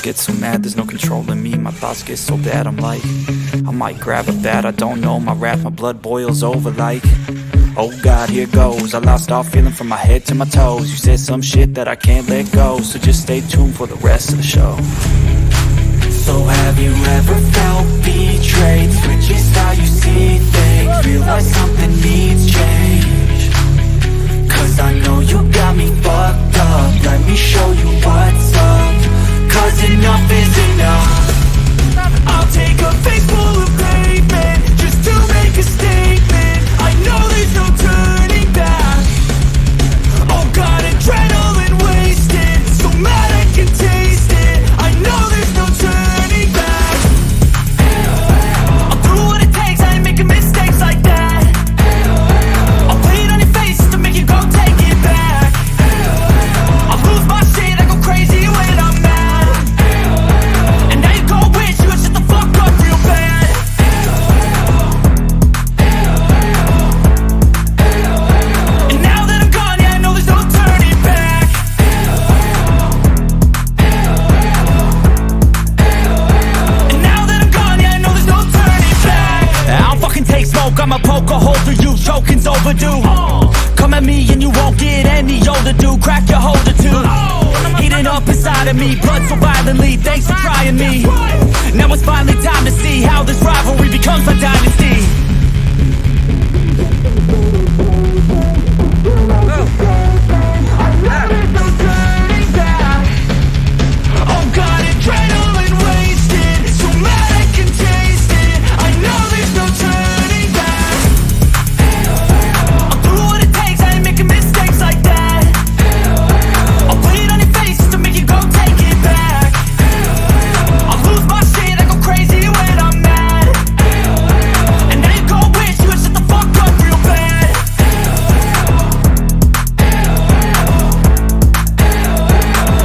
get so mad, there's no controlling me. My thoughts get so bad, I'm like, I might grab a bat, I don't know. My wrath, my blood boils over like, oh God, here goes. I lost all feeling from my head to my toes. You said some shit that I can't let go, so just stay tuned for the rest of the show. So have you ever felt betrayed? Switches how you see things, realize something needs change. Cause I know you got me fucked up, let me show you what's up. Cause enough is enough. I'll take a face full of pavement just to make a statement. I know there's no turning back. Oh God, adrenaline wasted, so mad I can taste it. I know there's no turning back. I'll do what it takes, I ain't making mistakes like that. I'll put it on your face to make you go take it back. I'll lose my shit, I go crazy when I'm mad. And now you gon' wish you would shut the fuck up real bad. And now that I'm gone, yeah, I know there's no turning back. And now that I'm gone, yeah, I know there's no turning back. I don't fucking take smoke, I'ma poke a hole through you, choking's overdue. Come at me and you won't get any older, dude, crack your holder too. Heating up inside of me, blood so violently, thanks for trying me. Now it's finally time to see how this rivalry becomes a dynasty. Oh God, adrenaline wasted, so mad I can taste it. I know there's no turning back. I'll do what it takes, I ain't making mistakes like that. I'll put it on your face to make you go take it back. I'll lose my shit, I go crazy when I'm mad. And now you gon' wish you would shut the fuck up real bad.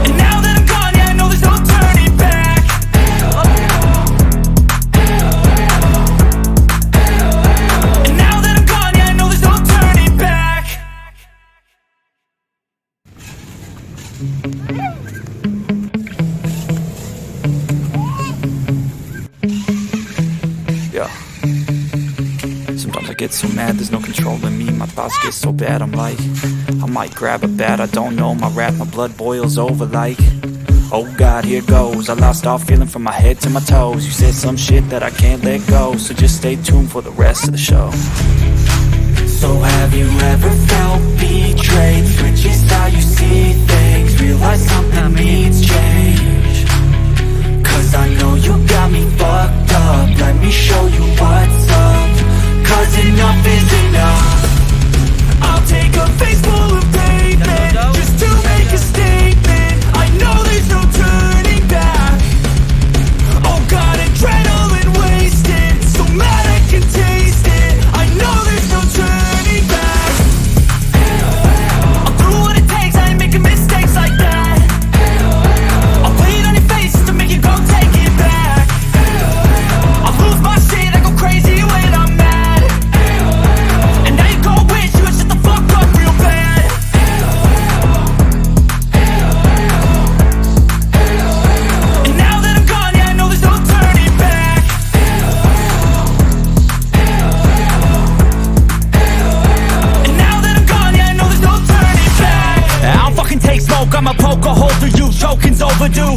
And now that I'm gone, yeah, I know there's no turning back. And now that I'm gone, yeah, I know there's no turning back. Yeah. Sometimes I get so mad, there's no controlling me. My thoughts get so bad, I'm like, I might grab a bat, I don't know. My wrath, my blood boils over like, oh God, here goes. I lost all feeling from my head to my toes. You said some shit that I can't let go, so just stay tuned for the rest of the show. So have you ever felt betrayed? Switches how you see things, realize something needs change. Cause I know you got me fucked up, let me show you what's up. Cause enough is enough. I'll take a face full of pavement just to make a statement. I know there's no turning back. Oh God, adrenaline wasted, so mad I can taste it. I know there's no turning back. I'll do what it takes, I ain't making mistakes like that. I'll put it on your face to make you go take it back. I'll lose my shit, I go crazy when I'm mad. And now you gon' wish you would shut the fuck up real bad. And now that I'm gone, yeah, I know there's no turning back. And now that I'm gone, yeah, I know there's no turning back. I don't fucking take smoke, I'ma poke a hole through you, choking's overdue.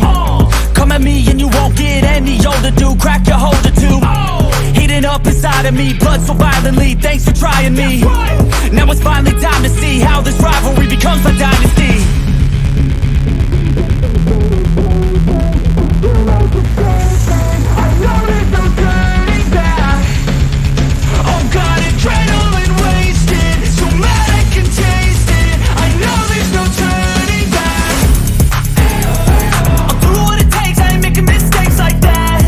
Come at me and you won't get any older, dude, crack your holder too. Heating up inside of me, blood so violently, thanks for trying me. Now it's finally time to see how this rivalry becomes a dynasty. Oh God, adrenaline wasted, so mad I can taste it. I know there's no turning back. I'll do what it takes, I ain't making mistakes like that.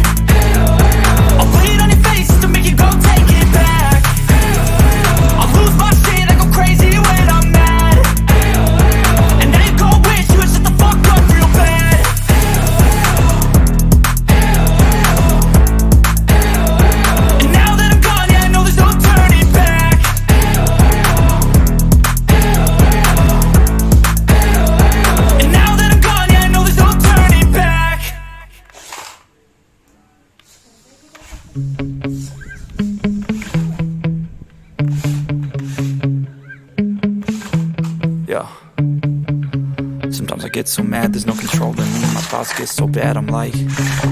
I'll put it on your face to make you go take it back. I'll lose my shit, I go crazy when I'm mad. And now you get so mad, there's no controlling me. My thoughts get so bad, I'm like,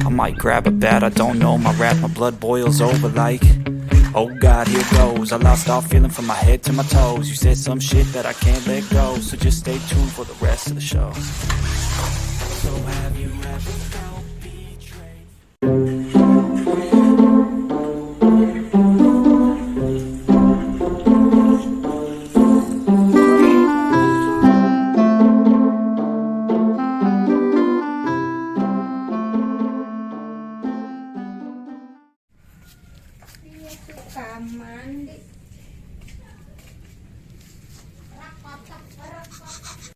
I might grab a bat, I don't know. My rap, my blood boils over like, oh God, here goes. I lost all feeling from my head to my toes. You said some shit that I can't let go, so just stay tuned for the rest of the show. So have you ever felt betrayed?